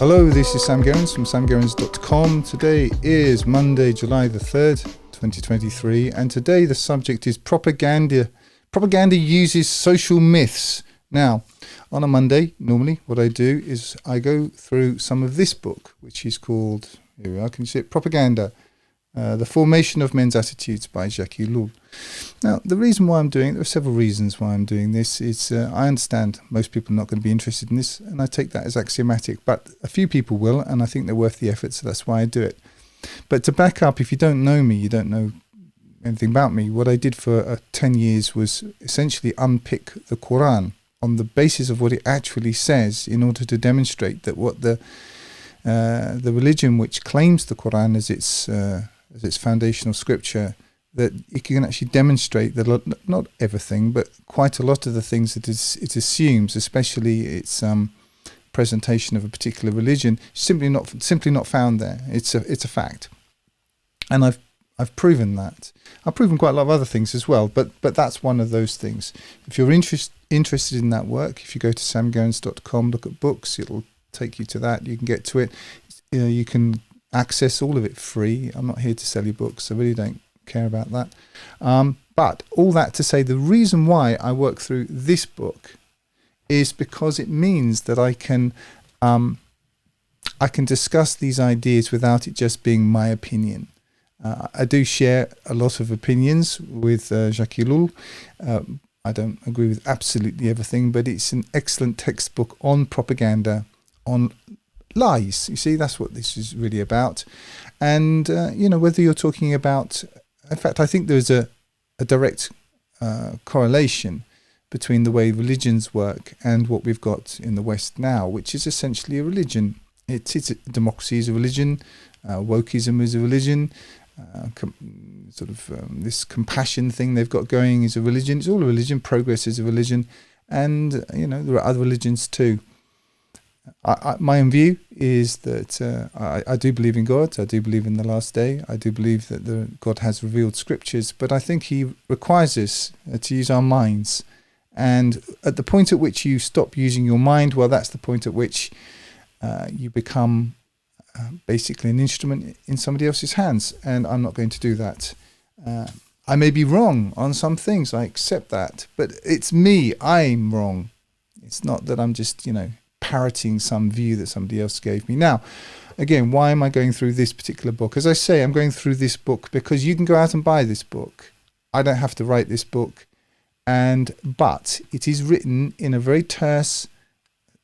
Hello, this is Sam Gerrans from samgerrans.com. Today is Monday, July the 3rd, 2023, and today the subject is propaganda. Propaganda uses social myths. Now, on a Monday, normally what I do is I go through some of this book, which is called, here we are, can you see it? Propaganda, The Formation of Men's Attitudes by Jacques Ellul. Now, the reason why I'm doing it, there are several reasons why I'm doing this. It's I understand most people are not going to be interested in this, and I take that as axiomatic, but a few people will, and I think they're worth the effort, so that's why I do it. But to back up, if you don't know me, you don't know anything about me, what I did for 10 years was essentially unpick the Quran on the basis of what it actually says in order to demonstrate that what the religion which claims the Quran as its foundational scripture, that it can actually demonstrate that not everything, but quite a lot of the things that it assumes, especially its presentation of a particular religion, simply not found there. It's a fact, and I've proven that. I've proven quite a lot of other things as well, but that's one of those things. If you're interested in that work, if you go to samgerrans.com, look at books, it'll take you to that. You can get to it. You can access all of it free. I'm not here to sell you books. I really don't care about that. But all that to say, the reason why I work through this book is because it means that I can discuss these ideas without it just being my opinion. I do share a lot of opinions with Jacques Ellul. I don't agree with absolutely everything, but it's an excellent textbook on propaganda, on lies. You see, that's what this is really about. And, whether you're talking about, in fact, I think there's a direct correlation between the way religions work and what we've got in the West now, which is essentially a religion. Democracy is a religion, wokeism is a religion, this compassion thing they've got going is a religion. It's all a religion. Progress is a religion. And, there are other religions too. My own view is that I do believe in God. I do believe in the last day. I do believe that God has revealed scriptures, but I think he requires us to use our minds. And at the point at which you stop using your mind, well, that's the point at which you become basically an instrument in somebody else's hands. And I'm not going to do that. I may be wrong on some things. I accept that. But it's me. I'm wrong. It's not that I'm just, parroting some view that somebody else gave me. Now, again, why am I going through this particular book? As I say, I'm going through this book because you can go out and buy this book. I don't have to write this book, but it is written in a very terse,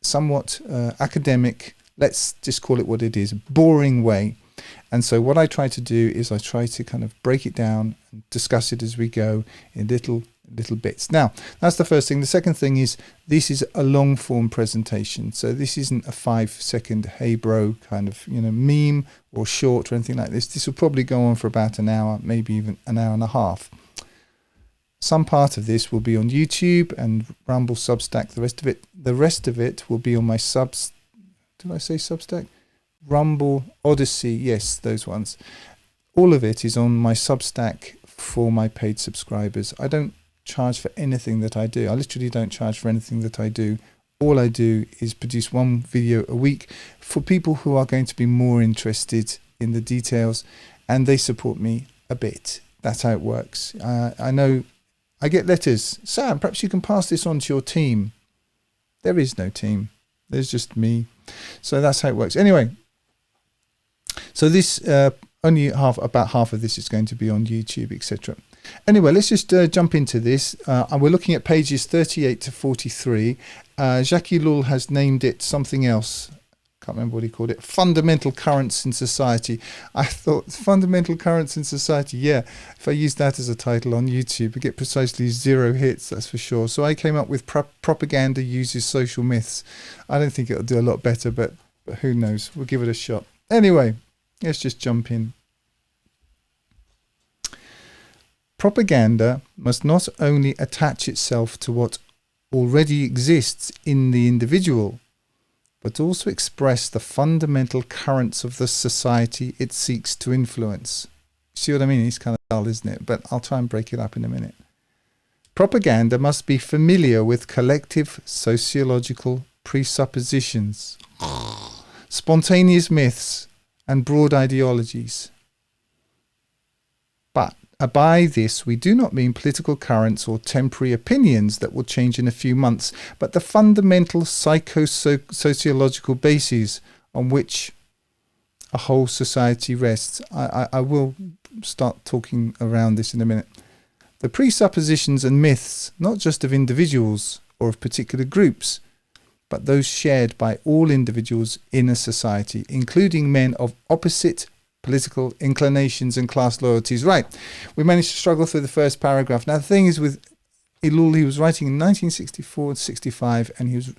somewhat academic, let's just call it what it is, boring way. And so what I try to do is I try to kind of break it down and discuss it as we go in little bits. Now, that's the first thing. The second thing is this is a long form presentation. So this isn't a 5-second hey bro kind of, meme or short or anything like this. This will probably go on for about an hour, maybe even an hour and a half. Some part of this will be on YouTube and Rumble, Substack. The rest of it will be on my did I say Substack? Rumble, Odyssey, yes, those ones. All of it is on my Substack for my paid subscribers. I don't charge for anything that I do. I literally don't charge for anything that I do. All I do is produce one video a week for people who are going to be more interested in the details, and they support me a bit. That's how it works. I know I get letters. Sam, perhaps you can pass this on to your team. There is no team. There's just me. So that's how it works. Anyway, so this only about half of this is going to be on YouTube, etc. Anyway, let's just jump into this. We're looking at pages 38 to 43. Jacques Ellul has named it something else. Can't remember what he called it. Fundamental currents in society. I thought fundamental currents in society. Yeah, if I use that as a title on YouTube, I get precisely 0 hits, that's for sure. So I came up with propaganda uses social myths. I don't think it'll do a lot better, but who knows? We'll give it a shot. Anyway, let's just jump in. Propaganda must not only attach itself to what already exists in the individual, but also express the fundamental currents of the society it seeks to influence. See what I mean? It's kind of dull, isn't it? But I'll try and break it up in a minute. Propaganda must be familiar with collective sociological presuppositions. spontaneous myths, and broad ideologies. But by this, we do not mean political currents or temporary opinions that will change in a few months, but the fundamental psychosociological bases on which a whole society rests. I will start talking around this in a minute. The presuppositions and myths, not just of individuals or of particular groups, but those shared by all individuals in a society, including men of opposite political inclinations and class loyalties. Right, we managed to struggle through the first paragraph. Now, the thing is with Ellul, he was writing in 1964 and 65, and he was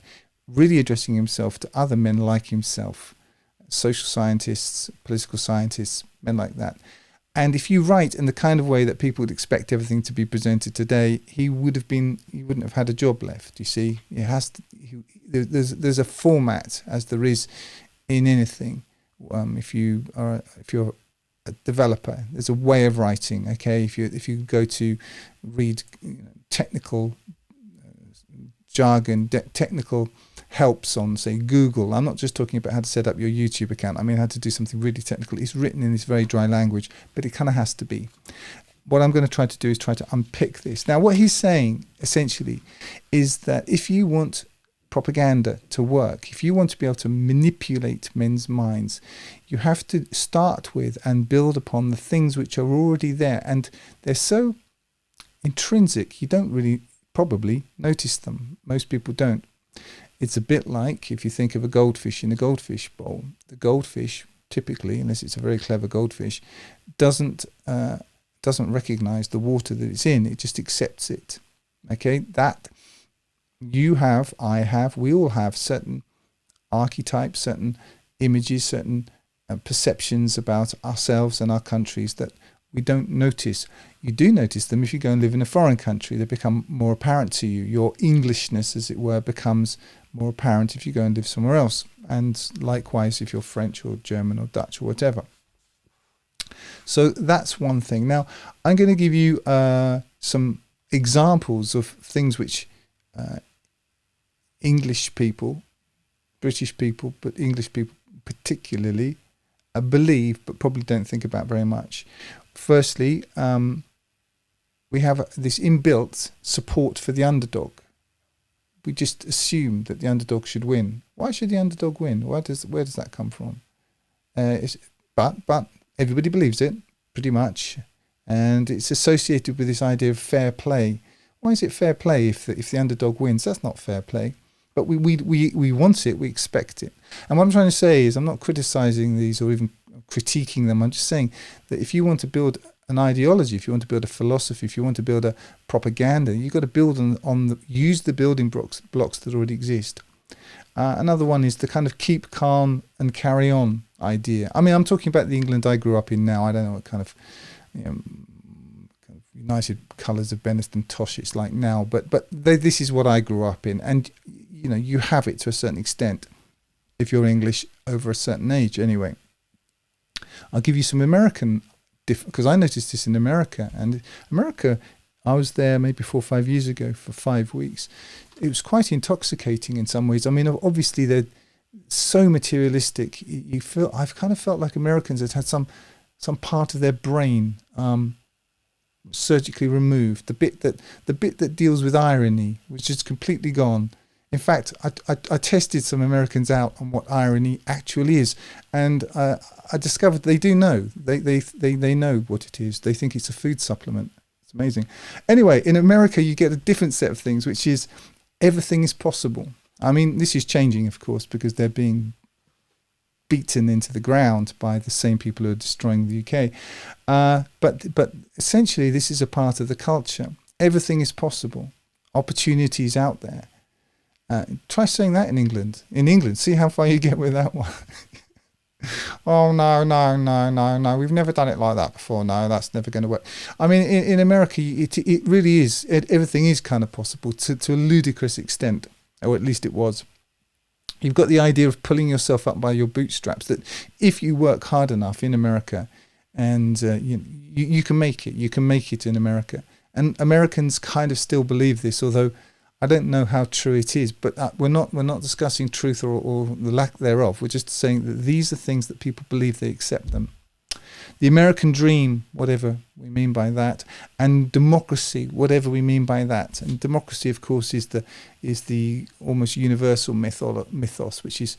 really addressing himself to other men like himself, social scientists, political scientists, men like that. And if you write in the kind of way that people would expect everything to be presented today, he wouldn't have had a job left. You see, there's a format, as there is in anything. If you're a developer, there's a way of writing. Okay, if you go to read technical jargon, technical helps on, say, Google. I'm not just talking about how to set up your YouTube account. I mean how to do something really technical. It's written in this very dry language, but it kind of has to be. What I'm going to try to do is try to unpick this. Now, what he's saying, essentially, is that if you want propaganda to work, if you want to be able to manipulate men's minds, you have to start with and build upon the things which are already there. And they're so intrinsic, you don't really probably notice them. Most people don't. It's a bit like if you think of a goldfish in a goldfish bowl. The goldfish, typically, unless it's a very clever goldfish, doesn't recognize the water that it's in. It just accepts it. Okay, that you have, I have, we all have certain archetypes, certain images, certain perceptions about ourselves and our countries that we don't notice. You do notice them if you go and live in a foreign country. They become more apparent to you. Your Englishness, as it were, becomes more apparent if you go and live somewhere else. And likewise, if you're French or German or Dutch or whatever. So that's one thing. Now, I'm going to give you some examples of things which English people, British people, but English people particularly, believe but probably don't think about very much. Firstly, we have this inbuilt support for the underdog. We just assume that the underdog should win. Why should the underdog win? Where does that come from? But everybody believes it, pretty much, and it's associated with this idea of fair play. Why is it fair play if the underdog wins? That's not fair play. But we want it, we expect it. And what I'm trying to say is I'm not criticizing these or even critiquing them. I'm just saying that if you want to build an ideology, if you want to build a philosophy, if you want to build a propaganda, you've got to build use the building blocks that already exist. Another one is the kind of keep calm and carry on idea. I mean, I'm talking about the England I grew up in now. I don't know what kind of United Colours of Benetton Tosh it's like now, but this is what I grew up in, and you have it to a certain extent if you're English over a certain age anyway. I'll give you some American, because I noticed this in America. And America, I was there maybe 4 or 5 years ago for 5 weeks. It was quite intoxicating in some ways. I mean, obviously they're so materialistic. I've kind of felt like Americans had some part of their brain surgically removed. The bit that deals with irony was just completely gone. In fact, I tested some Americans out on what irony actually is, and I discovered they do know. They know what it is. They think it's a food supplement. It's amazing. Anyway, in America, you get a different set of things, which is everything is possible. I mean, this is changing, of course, because they're being beaten into the ground by the same people who are destroying the UK. But essentially, this is a part of the culture. Everything is possible. Opportunities out there. Try saying that in England. In England, see how far you get with that one. Oh, no. We've never done it like that before. No, that's never going to work. I mean, in America, it really is. Everything is kind of possible to a ludicrous extent, or at least it was. You've got the idea of pulling yourself up by your bootstraps, that if you work hard enough in America, and you can make it. You can make it in America. And Americans kind of still believe this, although I don't know how true it is, but we're not discussing truth or the lack thereof. We're just saying that these are things that people believe, they accept them. The American dream, whatever we mean by that, and democracy, whatever we mean by that. And democracy, of course, is the almost universal mythos, which is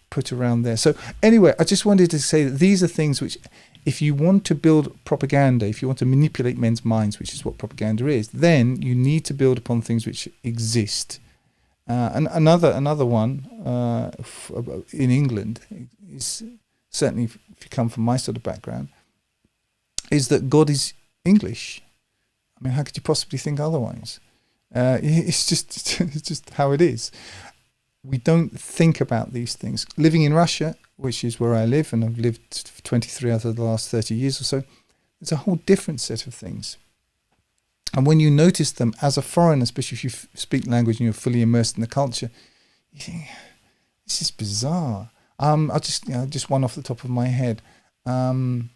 put around there. So anyway, I just wanted to say that these are things which, if you want to build propaganda, if you want to manipulate men's minds, which is what propaganda is, then you need to build upon things which exist. And another one in England is, certainly if you come from my sort of background, is that God is English. I mean, how could you possibly think otherwise? It's just how it is. We don't think about these things. Living in Russia, which is where I live, and I've lived 23 out of the last 30 years or so, it's a whole different set of things. And when you notice them as a foreigner, especially if you speak language and you're fully immersed in the culture, you think, this is bizarre. I'll just one off the top of my head. Мы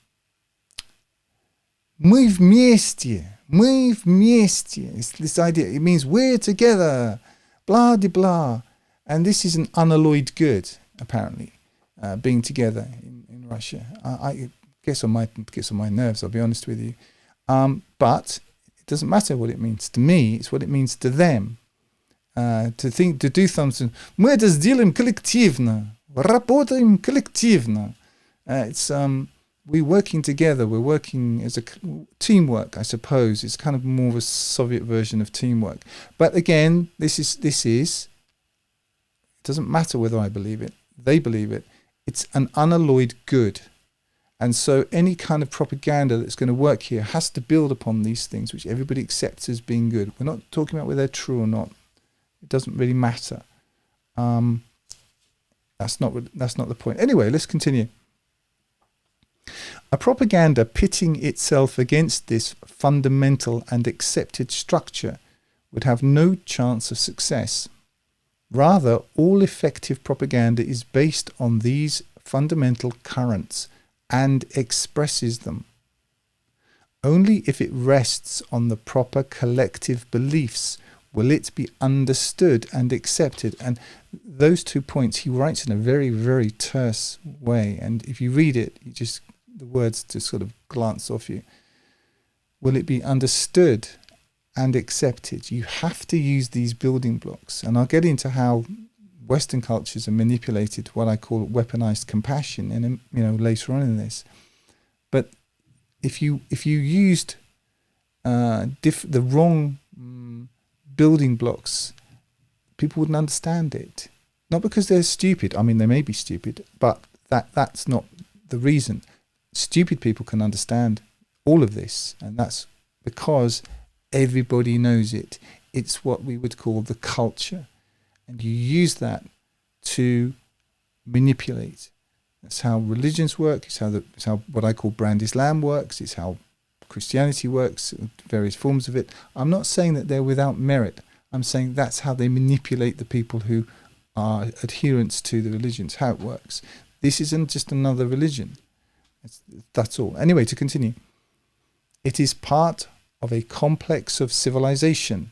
вместе. It's this idea. It means we're together. Blah, de blah. And this is an unalloyed good, apparently, being together in Russia. I guess I might get on my nerves, I'll be honest with you. But it doesn't matter what it means to me. It's what it means to them. To do something. Мы это сделаем коллективно. Работаем коллективно. It's we're working together. We're working as a teamwork, I suppose. It's kind of more of a Soviet version of teamwork. But again, this is. It doesn't matter whether I believe it. They believe it. It's an unalloyed good. And so any kind of propaganda that's going to work here has to build upon these things, which everybody accepts as being good. We're not talking about whether they're true or not. It doesn't really matter. That's not the point. Anyway, let's continue. A propaganda pitting itself against this fundamental and accepted structure would have no chance of success. Rather, all effective propaganda is based on these fundamental currents and expresses them. Only if it rests on the proper collective beliefs will it be understood and accepted. And those 2 points he writes in a very, very terse way. And if you read it, the words just sort of glance off you. Will it be understood and accepted? You have to use these building blocks. And I'll get into how Western cultures are manipulated, what I call weaponized compassion, and later on in this. But if you used the wrong building blocks, people wouldn't understand it. Not because they're stupid. I mean, they may be stupid, but that's not the reason. Stupid people can understand all of this, and that's because everybody knows it. It's what we would call the culture, and you use that to manipulate. That's how religions work. It's how what I call brand Islam works. It's how Christianity works, various forms of it. I'm not saying that they're without merit. I'm saying that's how they manipulate the people who are adherents to the religions, how it works. This isn't just another religion. That's all. Anyway, to continue. It is part of a complex of civilization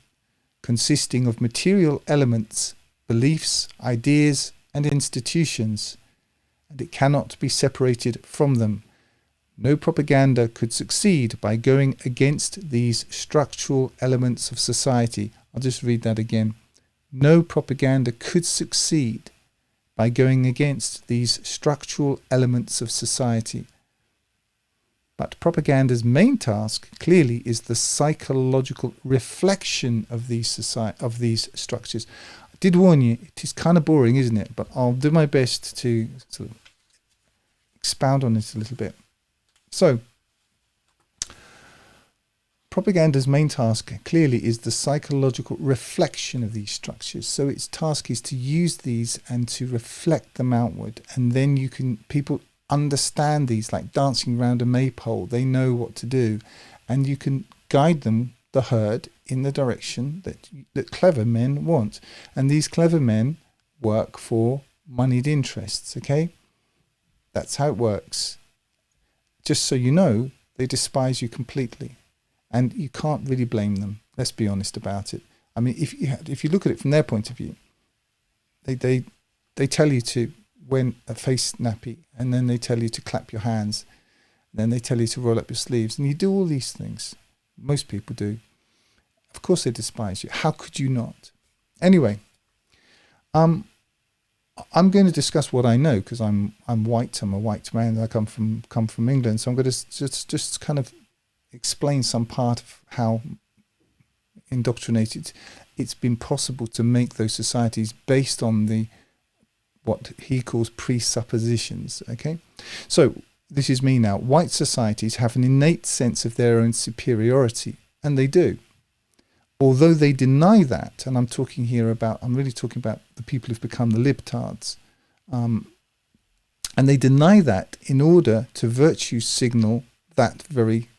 consisting of material elements, beliefs, ideas, and institutions, and it cannot be separated from them. No propaganda could succeed by going against these structural elements of society. I'll just read that again. No propaganda could succeed by going against these structural elements of society. But propaganda's main task clearly is the psychological reflection of these structures. I did warn you, it is kind of boring, isn't it? But I'll do my best to sort of expound on it a little bit. So, propaganda's main task clearly is the psychological reflection of these structures. So its task is to use these and to reflect them outward. And then people understand these like dancing around a maypole. They know what to do. And you can guide them, the herd, in the direction that clever men want. And these clever men work for moneyed interests, okay? That's how it works. Just so you know, they despise you completely. And you can't really blame them. Let's be honest about it. I mean, if you look at it from their point of view, they tell you to wear a face nappy, and then they tell you to clap your hands, then they tell you to roll up your sleeves, and you do all these things. Most people do. Of course they despise you. How could you not? Anyway, I'm going to discuss what I know, because I'm white. I'm a white man. I come from England, so I'm going to just kind of explain some part of how indoctrinated it's been possible to make those societies based on what he calls presuppositions. Okay, so this is me now. White societies have an innate sense of their own superiority, and they do. Although they deny that, and I'm really talking about the people who've become the libtards, and they deny that in order to virtue signal that very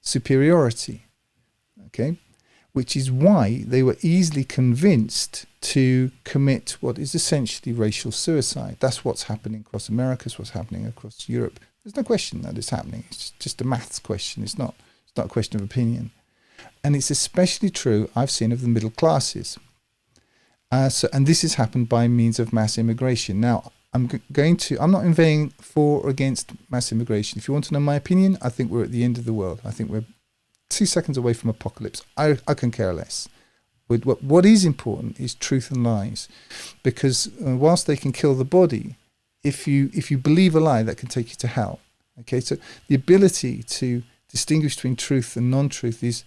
superiority, okay? Which is why they were easily convinced to commit what is essentially racial suicide. That's what's happening across America, it's what's happening across Europe. There's no question that it's happening. It's just a maths question. It's not a question of opinion. And it's especially true, I've seen, of the middle classes. And this has happened by means of mass immigration. Now, I'm not inveighing for or against mass immigration. If you want to know my opinion, I think we're at the end of the world. I think we're 2 seconds away from apocalypse. I can care less. What is important is truth and lies. Because whilst they can kill the body, if you believe a lie, that can take you to hell. Okay, so the ability to distinguish between truth and non-truth is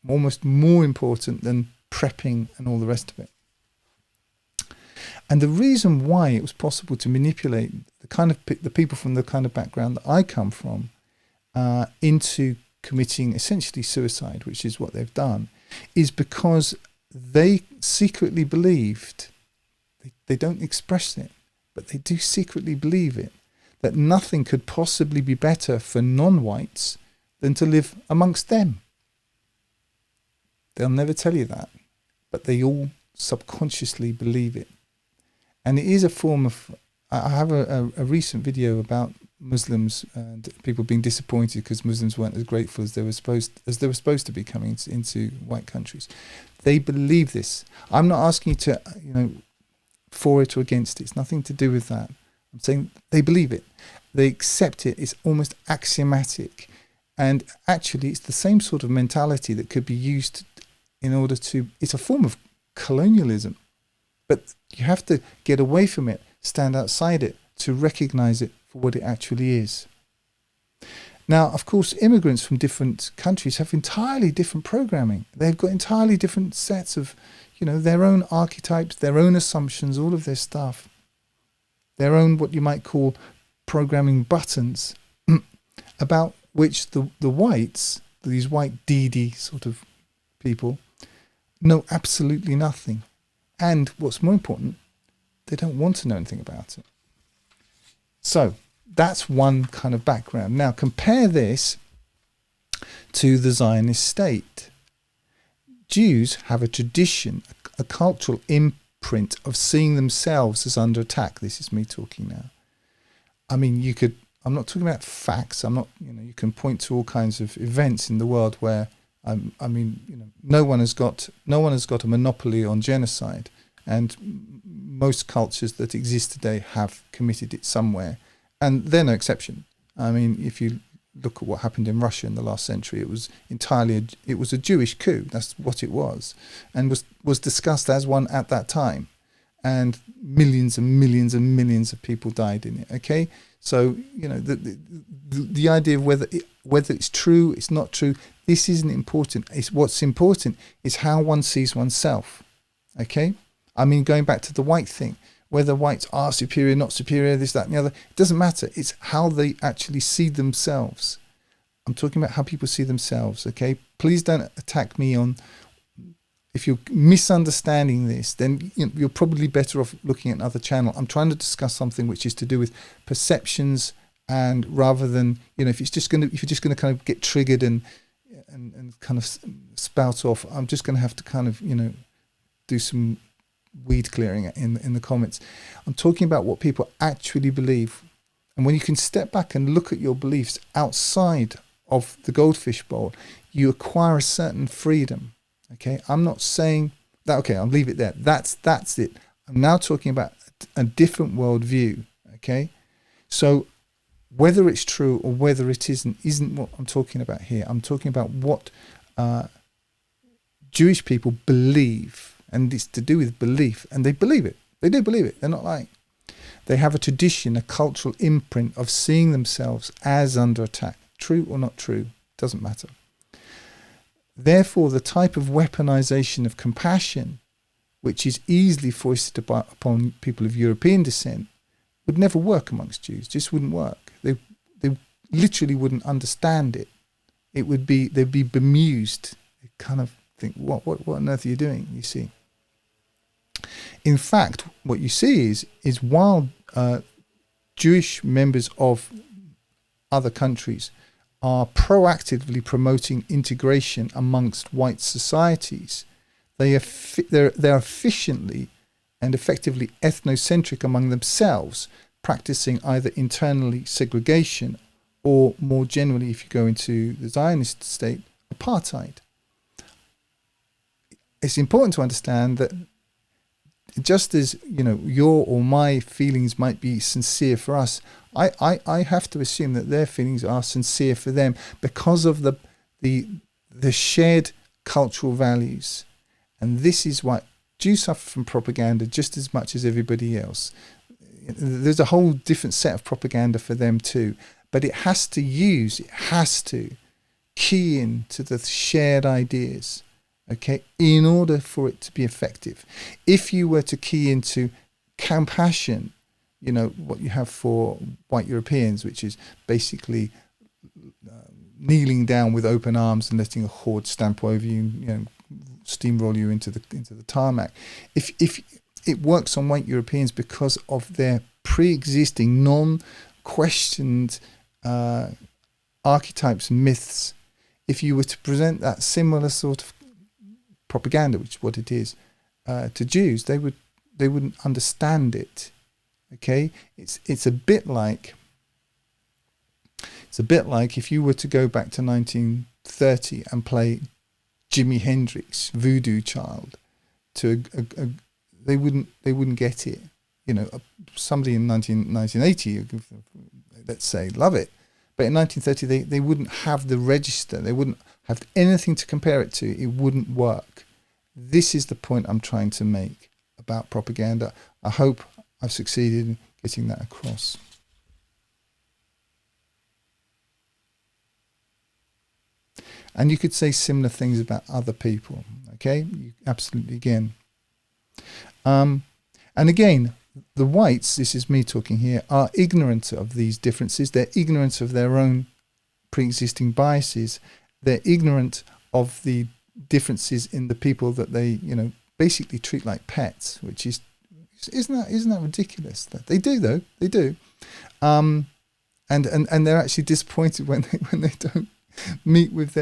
almost more important than prepping and all the rest of it. And the reason why it was possible to manipulate the people from the kind of background that I come from into committing essentially suicide, which is what they've done, is because they secretly believed, they don't express it, but they do secretly believe it, that nothing could possibly be better for non-whites than to live amongst them. They'll never tell you that, but they all subconsciously believe it. And it is a form of, I have a recent video about Muslims and people being disappointed because Muslims weren't as grateful as they were supposed to be coming into white countries. They believe this. I'm not asking you to, for it or against it. It's nothing to do with that. I'm saying they believe it. They accept it. It's almost axiomatic. And actually, it's the same sort of mentality that could be used it's a form of colonialism, but you have to get away from it, stand outside it to recognize it for what it actually is. Now, of course, immigrants from different countries have entirely different programming. They've got entirely different sets of, their own archetypes, their own assumptions, all of their stuff, their own, what you might call, programming buttons about which the whites, these white DD sort of people, know absolutely nothing. And what's more important, they don't want to know anything about it. So that's one kind of background. Now compare this to the Zionist state. Jews have a tradition, a cultural imprint of seeing themselves as under attack. This is me talking now. I mean, I'm not talking about facts. I'm not, you can point to all kinds of events in the world where no one has got a monopoly on genocide, and most cultures that exist today have committed it somewhere, and they're no exception. I mean, if you look at what happened in Russia in the last century, it was a Jewish coup. That's what it was, and was discussed as one at that time, and millions and millions and millions of people died in it. Okay, so the idea of whether it's true, it's not true. This isn't important. What's important is how one sees oneself. Okay? I mean, going back to the white thing, whether whites are superior, not superior, this, that, and the other, it doesn't matter. It's how they actually see themselves. I'm talking about how people see themselves, okay? Please don't attack me if you're misunderstanding this, then you're probably better off looking at another channel. I'm trying to discuss something which is to do with perceptions, and rather than, if you're just going to kind of get triggered and kind of spout off, I'm just going to have to kind of, do some weed clearing in the comments. I'm talking about what people actually believe. And when you can step back and look at your beliefs outside of the goldfish bowl, you acquire a certain freedom. Okay, I'm not saying that. Okay, I'll leave it there. That's it. I'm now talking about a different worldview. Okay, so whether it's true or whether it isn't what I'm talking about here. I'm talking about what Jewish people believe, and it's to do with belief, and they believe it. They do believe it. They're not lying. They have a tradition, a cultural imprint of seeing themselves as under attack. True or not true, doesn't matter. Therefore, the type of weaponization of compassion, which is easily foisted upon people of European descent, would never work amongst Jews. Just wouldn't work. They literally wouldn't understand it. They'd be bemused. They kind of think, what on earth are you doing? You see. In fact, what you see is while Jewish members of other countries are proactively promoting integration amongst white societies, they're efficiently and effectively ethnocentric among themselves, practicing either internally segregation or, more generally, if you go into the Zionist state, apartheid. It's important to understand that just as your or my feelings might be sincere for us, I have to assume that their feelings are sincere for them because of the shared cultural values. And this is why Jews suffer from propaganda just as much as everybody else. There's a whole different set of propaganda for them too, but it has to key in to the shared ideas, okay, in order for it to be effective. If you were to key into compassion, what you have for white Europeans, which is basically kneeling down with open arms and letting a horde stamp over you, steamroll you into the tarmac. If it works on white Europeans because of their pre-existing, non-questioned archetypes and myths, if you were to present that similar sort of propaganda, which is what it is, to Jews, they wouldn't understand it. Okay, it's a bit like if you were to go back to 1930 and play Jimi Hendrix, Voodoo Child, they wouldn't get it. Somebody in 1980, let's say, love it, but in 1930 they wouldn't have the register. They wouldn't have anything to compare it to. It wouldn't work. This is the point I'm trying to make about propaganda. I hope I've succeeded in getting that across. And you could say similar things about other people, okay? You absolutely can. And again, the whites, this is me talking here, are ignorant of these differences. They're ignorant of their own pre-existing biases. They're ignorant of the differences in the people that they, basically treat like pets, which is, isn't that ridiculous? That they do, though. They do. And they're actually disappointed when they don't meet with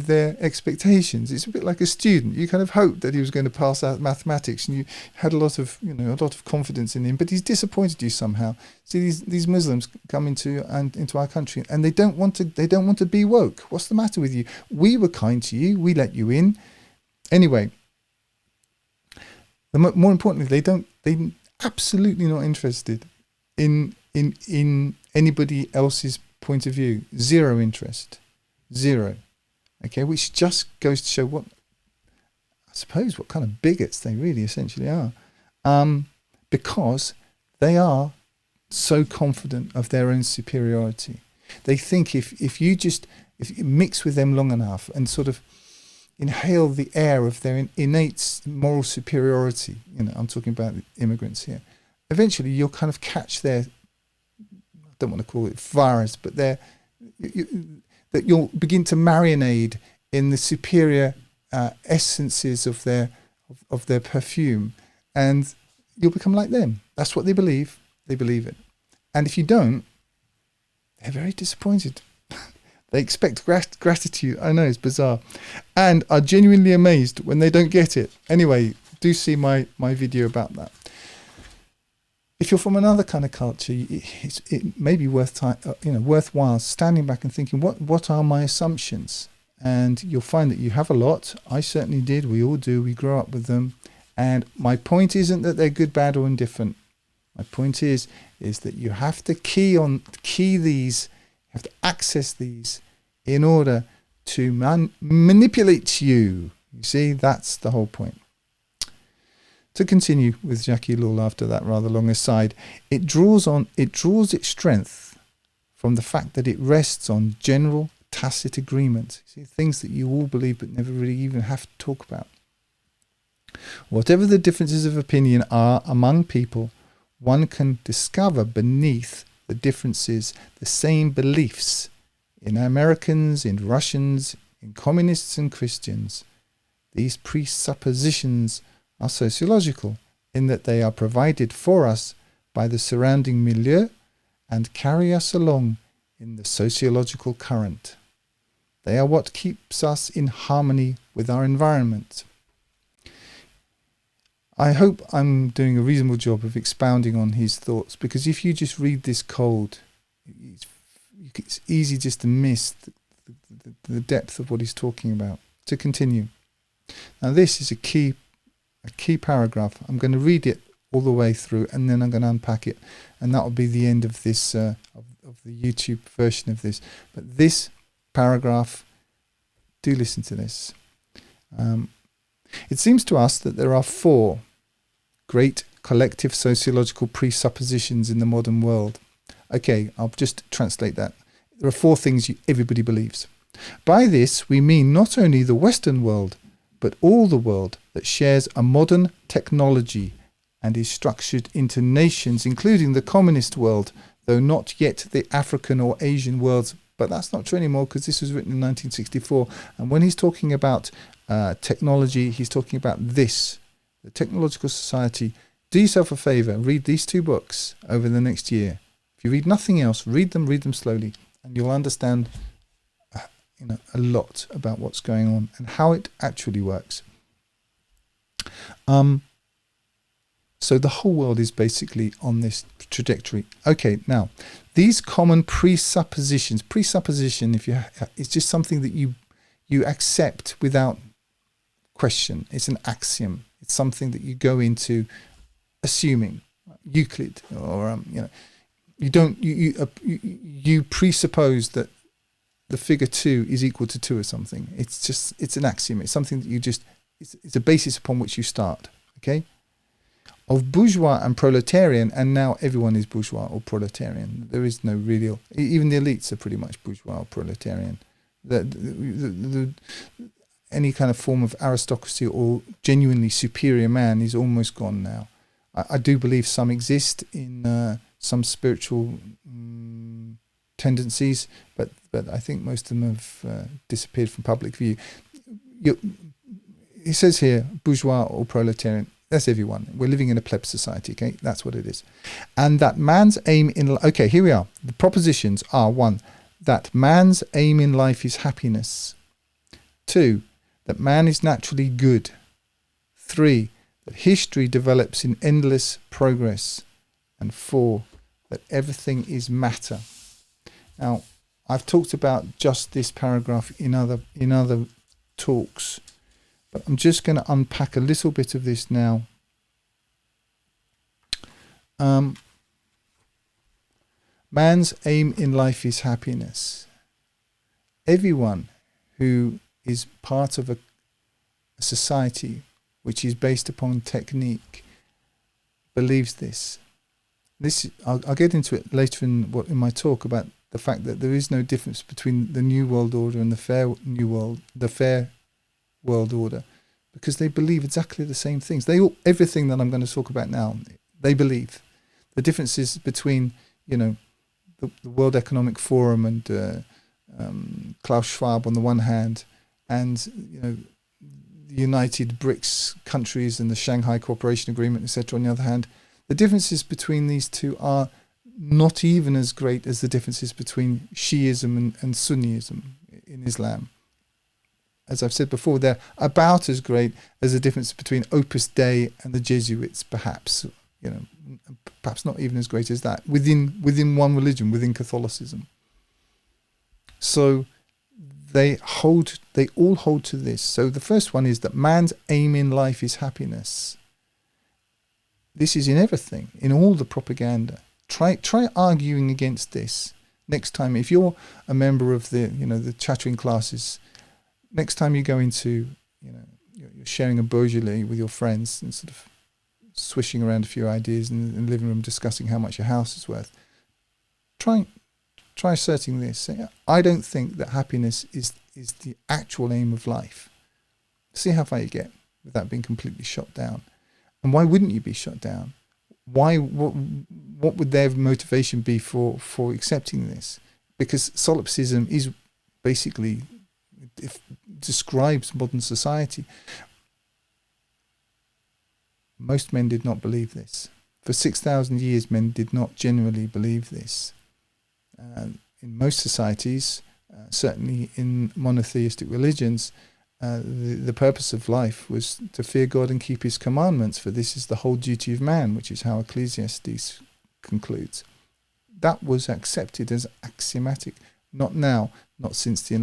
their expectations. It's a bit like a student. You kind of hoped that he was going to pass out mathematics, and you had a lot of confidence in him, but he's disappointed you somehow. See, these Muslims come into our country, and they don't want to be woke. What's the matter with you? We were kind to you. We let you in. Anyway, more importantly, they're absolutely not interested in anybody else's point of view. Zero interest. Zero. Okay, which just goes to show what kind of bigots they really essentially are. Because they are so confident of their own superiority. They think if you mix with them long enough and sort of inhale the air of their innate moral superiority, I'm talking about immigrants here, eventually you'll kind of catch their, I don't want to call it virus, but that you'll begin to marinade in the superior essences of their perfume, and you'll become like them. That's what they believe. They believe it. And if you don't, they're very disappointed. They expect gratitude. I know, it's bizarre. And are genuinely amazed when they don't get it. Anyway, do see my video about that. If you're from another kind of culture, it may be worthwhile standing back and thinking, what are my assumptions? and you'll find that you have a lot. I certainly did. We all do. We grow up with them. And my point isn't that they're good, bad, or indifferent. My point is that you have to key these, you have to access these in order to manipulate you. You see, that's the whole point. To continue with Jackie Lawle after that rather long aside, it draws its strength from the fact that it rests on general tacit agreement. See, things that you all believe but never really even have to talk about. Whatever the differences of opinion are among people, one can discover beneath the differences the same beliefs in Americans, in Russians, in communists and Christians. These presuppositions are sociological in that they are provided for us by the surrounding milieu and carry us along in the sociological current. They are what keeps us in harmony with our environment. I hope I'm doing a reasonable job of expounding on his thoughts, because if you just read this cold, it's easy just to miss the depth of what he's talking about. To continue. Now this is a key paragraph. I'm going to read it all the way through, and then I'm going to unpack it, and that will be the end of this of the YouTube version of this. But this paragraph, do listen to this. It seems to us that there are 4 great collective sociological presuppositions in the modern world. Okay, I'll just translate that. There are 4 things everybody believes. By this, we mean not only the Western world, but all the world that shares a modern technology and is structured into nations, including the communist world, though not yet the African or Asian worlds. But that's not true anymore, because this was written in 1964. And when he's talking about technology, he's talking about this, the technological society. Do yourself a favor, read these 2 books over the next year. If you read nothing else, read them slowly, and you'll understand a lot about what's going on and how it actually works. So the whole world is basically on this trajectory. Okay, now these common presupposition, it's just something that you accept without question. It's an axiom. It's something that you go into assuming. Euclid, or you presuppose that the figure 2 is equal to 2 or something. It's an axiom. It's something that it's a basis upon which you start. Okay. Of bourgeois and proletarian, and now everyone is bourgeois or proletarian. There is no real, even the elites are pretty much bourgeois or proletarian. Any kind of form of aristocracy or genuinely superior man is almost gone now. I do believe some exist in some spiritual tendencies, but I think most of them have disappeared from public view. It says here, bourgeois or proletarian. That's everyone. We're living in a pleb society, okay? That's what it is. And that man's aim in... Okay, here we are. The propositions are: 1, that man's aim in life is happiness. 2, that man is naturally good. 3, that history develops in endless progress. And 4, that everything is matter. Now, I've talked about just this paragraph in other talks, but I'm just going to unpack a little bit of this now. Man's aim in life is happiness. Everyone who is part of a society which is based upon technique believes this. I'll get into it later in my talk about the fact that there is no difference between the New World Order and the fair world order, because they believe exactly the same things. Everything that I'm going to talk about now, they believe. The differences between, the World Economic Forum and Klaus Schwab on the one hand, and the United BRICS countries and the Shanghai Cooperation Agreement, etc. on the other hand, the differences between these two are not even as great as the differences between Shiism and Sunnism in Islam. As I've said before, they're about as great as the difference between Opus Dei and the Jesuits, perhaps. Perhaps not even as great as that, within one religion, within Catholicism. So they all hold to this. So the first one is that man's aim in life is happiness. This is in everything, in all the propaganda. Try arguing against this next time. If you're a member of the chattering classes, next time you go into, you're sharing a Beaujolais with your friends and sort of swishing around a few ideas in the living room, discussing how much your house is worth. Try asserting this. Say, I don't think that happiness is the actual aim of life. See how far you get without being completely shot down. And why wouldn't you be shot down? Why? What would their motivation be for accepting this? Because solipsism is basically, it describes modern society. Most men did not believe this. For 6,000 years, men did not genuinely believe this. In most societies, certainly in monotheistic religions, the purpose of life was to fear God and keep his commandments, for this is the whole duty of man, which is how Ecclesiastes concludes. That was accepted as axiomatic. Not now, not since the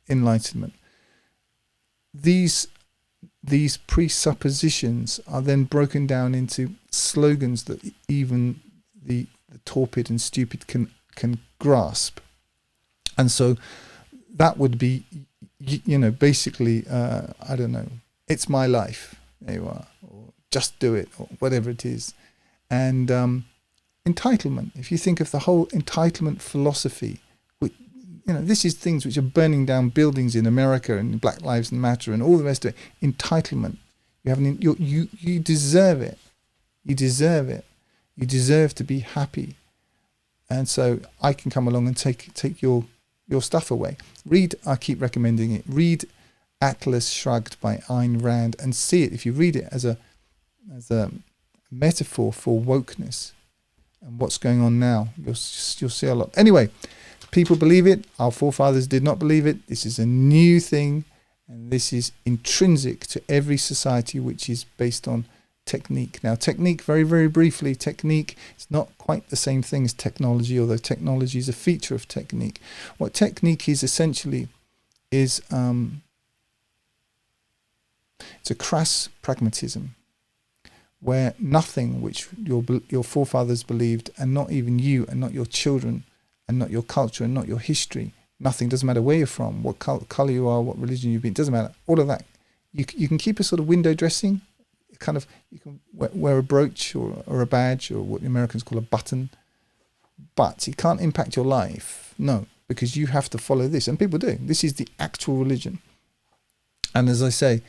Enlightenment. These presuppositions are then broken down into slogans that even the torpid and stupid can grasp. And so that would be, basically, I don't know, it's my life, there you are, or just do it, or whatever it is. And entitlement, if you think of the whole entitlement philosophy, this is things which are burning down buildings in America and Black Lives Matter and all the rest of it. Entitlement. You deserve it. You deserve it. You deserve to be happy. And so I can come along and take your stuff away. I keep recommending it. Read Atlas Shrugged by Ayn Rand and see it. If you read it as a metaphor for wokeness and what's going on now, you'll see a lot. Anyway, people believe it. Our forefathers did not believe it. This is a new thing, and this is intrinsic to every society which is based on technique. Now, technique, very, very briefly, technique is not quite the same thing as technology, although technology is a feature of technique. What technique is essentially is it's a crass pragmatism, where nothing which your forefathers believed, and not even you, and not your children, and not your culture, and not your history, nothing, doesn't matter where you're from, what colour you are, what religion you've been, doesn't matter, all of that. You can keep a sort of window dressing, you can wear a brooch or a badge, or what the Americans call a button, but it can't impact your life, no, because you have to follow this, and people do. This is the actual religion. And as I say,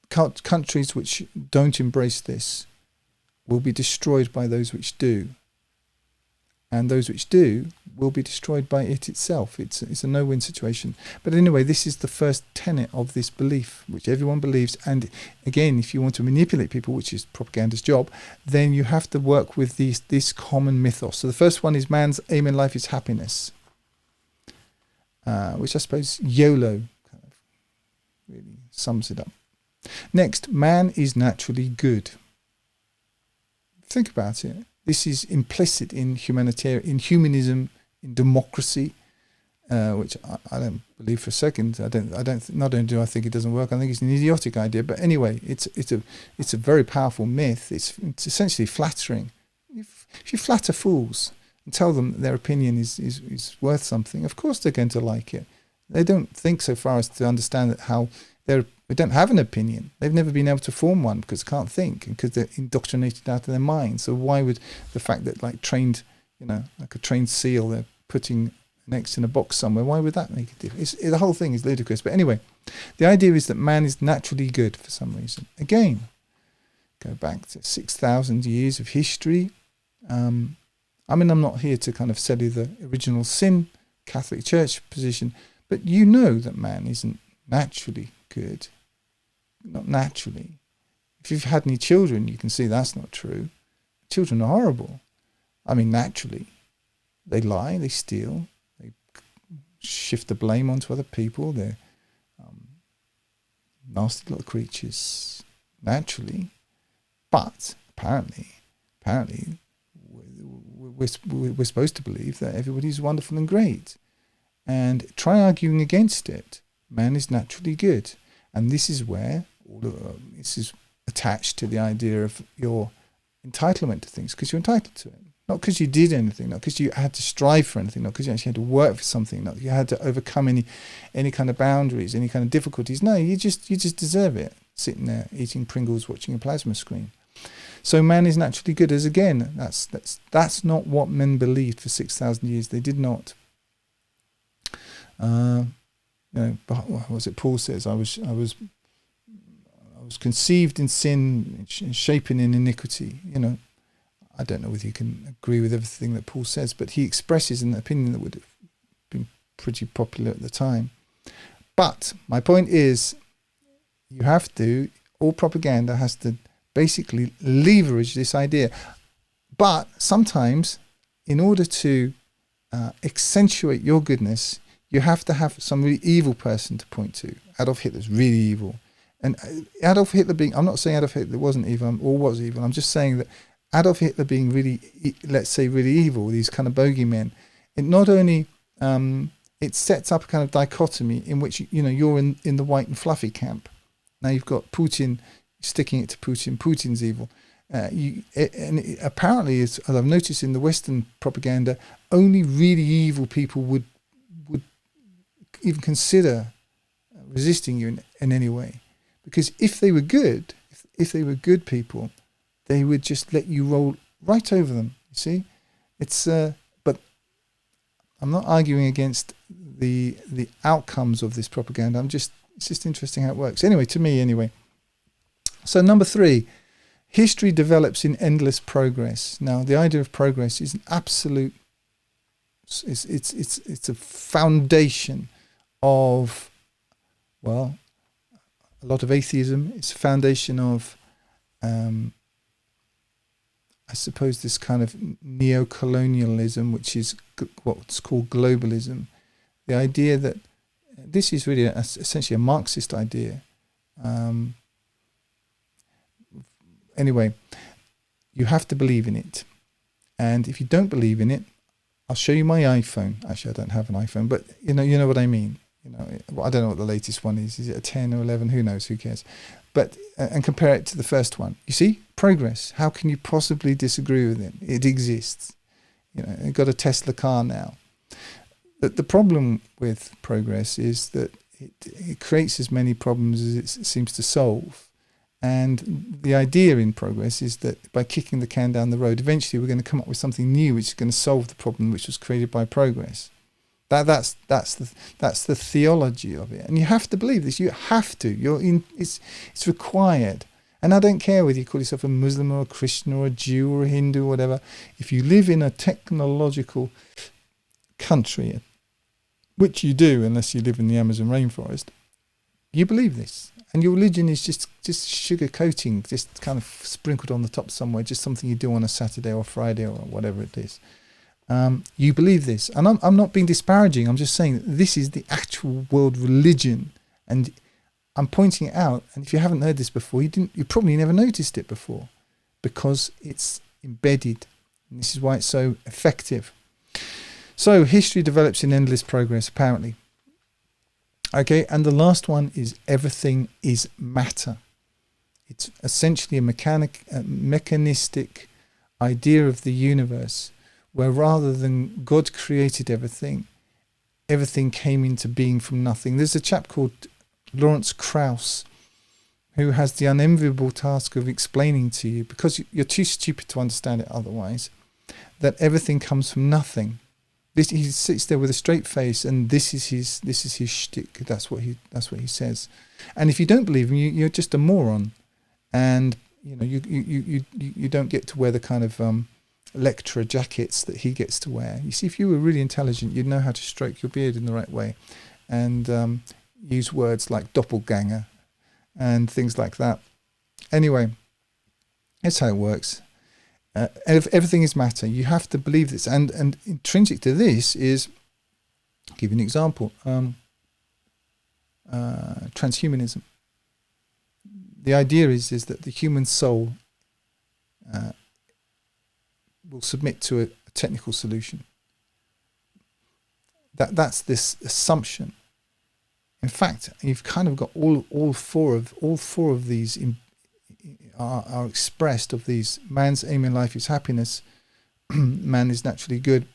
countries which don't embrace this will be destroyed by those which do. And those which do will be destroyed by it itself. It's a no-win situation. But anyway, this is the first tenet of this belief, which everyone believes. And again, if you want to manipulate people, which is propaganda's job, then you have to work with this common mythos. So the first one is man's aim in life is happiness, which I suppose YOLO kind of really sums it up. Next, man is naturally good. Think about it. This is implicit in humanism, in democracy, which I don't believe for a second. Not only do I think it doesn't work, I think it's an idiotic idea. But anyway, it's a very powerful myth. It's essentially flattering. If you flatter fools and tell them that their opinion is worth something, of course they're going to like it. They don't think so far as to understand that how they don't have an opinion. They've never been able to form one because they can't think and because they're indoctrinated out of their mind. So why would the fact that like a trained seal, they're putting an X in a box somewhere, why would that make a difference? The whole thing is ludicrous. But anyway, the idea is that man is naturally good for some reason. Again, go back to 6,000 years of history. I'm not here to kind of sell you the original sin Catholic Church position, but you know that man isn't naturally good. Not naturally. If you've had any children, you can see that's not true. Children are horrible. Naturally. They lie, they steal, they shift the blame onto other people. They're nasty little creatures, naturally. But apparently, we're supposed to believe that everybody's wonderful and great. and try arguing against it. Man is naturally good. And this is where this is attached to the idea of your entitlement to things, because you're entitled to it. Not because you did anything, not because you had to strive for anything, not because you actually had to work for something, not you had to overcome any kind of boundaries, any kind of difficulties. No, you just deserve it, sitting there eating Pringles, watching a plasma screen. So man is naturally good. As again, that's not what men believed for 6,000 years. They did not. What was it Paul says? I was conceived in sin, shapen in iniquity. I don't know whether you can agree with everything that Paul says, but he expresses an opinion that would have been pretty popular at the time. But my point is, all propaganda has to basically leverage this idea. But sometimes, in order to accentuate your goodness, you have to have some really evil person to point to. Adolf Hitler's really evil. And Adolf Hitler being, I'm not saying Adolf Hitler wasn't evil or was evil. I'm just saying that Adolf Hitler being really, let's say, really evil, these kind of bogeymen, it not only, it sets up a kind of dichotomy in which, you're in the white and fluffy camp. Now you've got Putin sticking it to Putin. Putin's evil. Apparently, as I've noticed in the Western propaganda, only really evil people would even consider resisting you in any way. Because if they were good, if they were good people, they would just let you roll right over them. You see, it's but I'm not arguing against the outcomes of this propaganda. It's just interesting how it works. Anyway, to me, anyway. So number 3, history develops in endless progress. Now, the idea of progress is an absolute. It's a foundation of, well, a lot of atheism. It's a foundation of, I suppose, this kind of neo-colonialism, which is what's called globalism. The idea that this is really essentially a Marxist idea. Anyway, you have to believe in it. And if you don't believe in it, I'll show you my iPhone. Actually, I don't have an iPhone, but you know what I mean. I don't know what the latest one is. Is it a 10 or 11? Who knows? Who cares? But and compare it to the first one. You see, progress. How can you possibly disagree with it? It exists. You've got a Tesla car now. But the problem with progress is that it creates as many problems as it seems to solve. And the idea in progress is that by kicking the can down the road, eventually we're going to come up with something new which is going to solve the problem which was created by progress. That's the theology of it, and you have to believe this. You have to. It's required. And I don't care whether you call yourself a Muslim or a Christian or a Jew or a Hindu or whatever. If you live in a technological country, which you do unless you live in the Amazon rainforest, you believe this. And your religion is just sugar coating, just kind of sprinkled on the top somewhere, just something you do on a Saturday or Friday or whatever it is. You believe this. And I'm not being disparaging. I'm just saying that this is the actual world religion. And I'm pointing it out. And if you haven't heard this before, you probably never noticed it before, because it's embedded. And this is why it's so effective. So history develops in endless progress, apparently. Okay, and the last one is everything is matter. It's essentially a mechanistic idea of the universe, where rather than God created everything, everything came into being from nothing. There's a chap called Lawrence Krauss who has the unenviable task of explaining to you, because you're too stupid to understand it otherwise, that everything comes from nothing. He sits there with a straight face, and this is his shtick. That's what he says. And if you don't believe him, you're just a moron, and you don't get to wear the kind of lecturer jackets that he gets to wear. You see, if you were really intelligent, you'd know how to stroke your beard in the right way, and use words like doppelganger and things like that. Anyway, that's how it works. Everything is matter. You have to believe this, and intrinsic to this is, I'll give you an example, transhumanism. The idea is that the human soul will submit to a technical solution. That's this assumption. In fact, you've kind of got all four of these are expressed of these. Man's aim in life is happiness. Man is naturally good.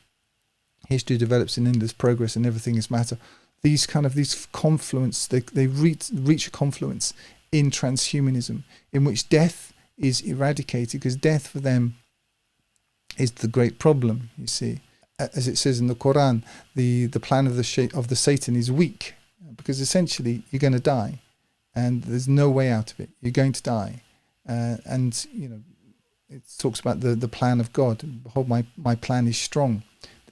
History develops in endless progress, and everything is matter. These confluence, they reach a confluence in transhumanism, in which death is eradicated, because death for them is the great problem. You see, as it says in the Quran, the plan of the Satan is weak, because essentially you're going to die, and there's no way out of it. You're going to die, and it talks about the plan of God. Behold, my plan is strong.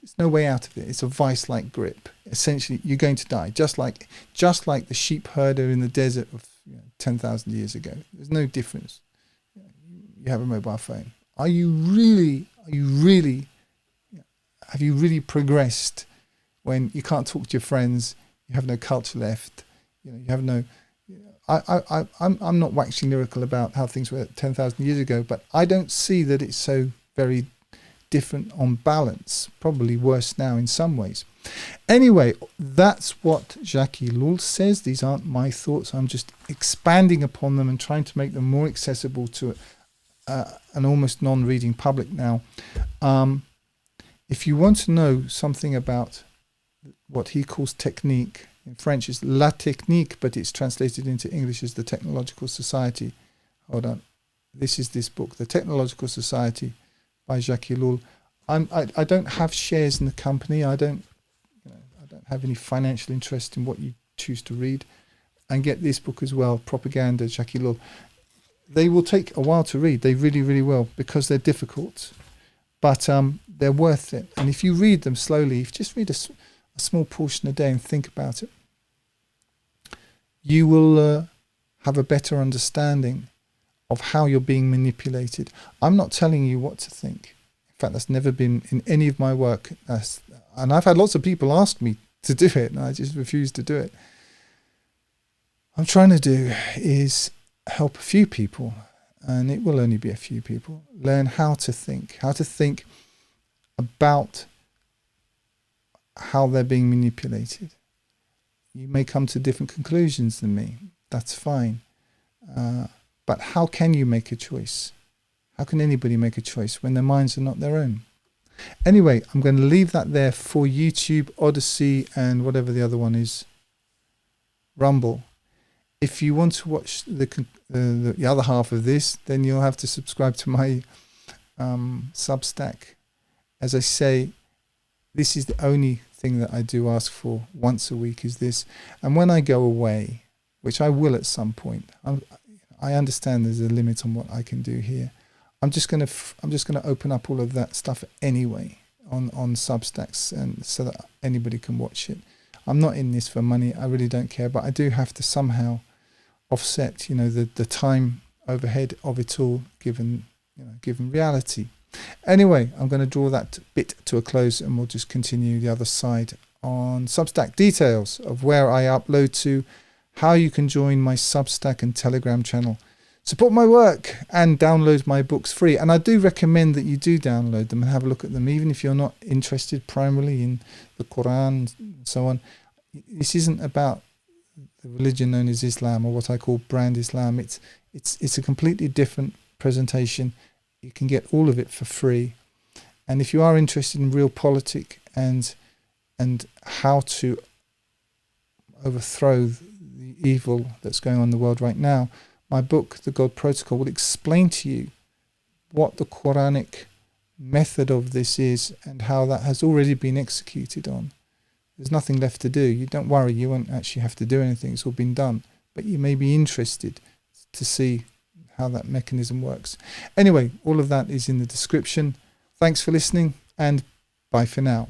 There's no way out of it. It's a vice-like grip. Essentially, you're going to die, just like the sheep herder in the desert of 10,000 years ago. There's no difference. You have a mobile phone. Have you really progressed when you can't talk to your friends? You have no culture left. You have no. I'm not waxing lyrical about how things were 10,000 years ago, but I don't see that it's so very different on balance. Probably worse now in some ways. Anyway, that's what Jacques Ellul says. These aren't my thoughts. I'm just expanding upon them and trying to make them more accessible to an almost non-reading public now. If you want to know something about what he calls technique, in French it's la technique, but it's translated into English as the Technological Society. Hold on. This is this book, The Technological Society by Jacques Ellul. I don't have shares in the company. I don't have any financial interest in what you choose to read. And get this book as well, Propaganda, Jacques Ellul. They will take a while to read. They really, really will, because they're difficult. But they're worth it. And if you read them slowly, if you just read a small portion a day and think about it, you will have a better understanding of how you're being manipulated. I'm not telling you what to think. In fact, that's never been in any of my work. And I've had lots of people ask me to do it, and I just refuse to do it. What I'm trying to do is help a few people, and it will only be a few people, learn how to think about how they're being manipulated. You may come to different conclusions than me. That's fine. But how can you make a choice? How can anybody make a choice when their minds are not their own? Anyway, I'm going to leave that there for YouTube, Odyssey, and whatever the other one is, Rumble. If you want to watch the other half of this, then you'll have to subscribe to my Substack. As I say, this is the only thing that I do ask for once a week, is this. And when I go away, which I will at some point, I understand there's a limit on what I can do here. I'm just going to open up all of that stuff anyway on Substacks, and so that anybody can watch it. I'm not in this for money. I really don't care, but I do have to somehow offset, the time overhead of it all, given reality. Anyway, I'm going to draw that bit to a close, and we'll just continue the other side on Substack. Details of where I upload to, how you can join my Substack and Telegram channel, support my work, and download my books free. And I do recommend that you do download them and have a look at them, even if you're not interested primarily in the Quran and so on. This isn't about the religion known as Islam, or what I call brand Islam. It's a completely different presentation. You can get all of it for free. And if you are interested in realpolitik and how to overthrow the evil that's going on in the world right now, my book, The God Protocol, will explain to you what the Quranic method of this is and how that has already been executed on. There's nothing left to do. You don't worry, you won't actually have to do anything. It's all been done. But you may be interested to see how that mechanism works. Anyway, all of that is in the description. Thanks for listening, and bye for now.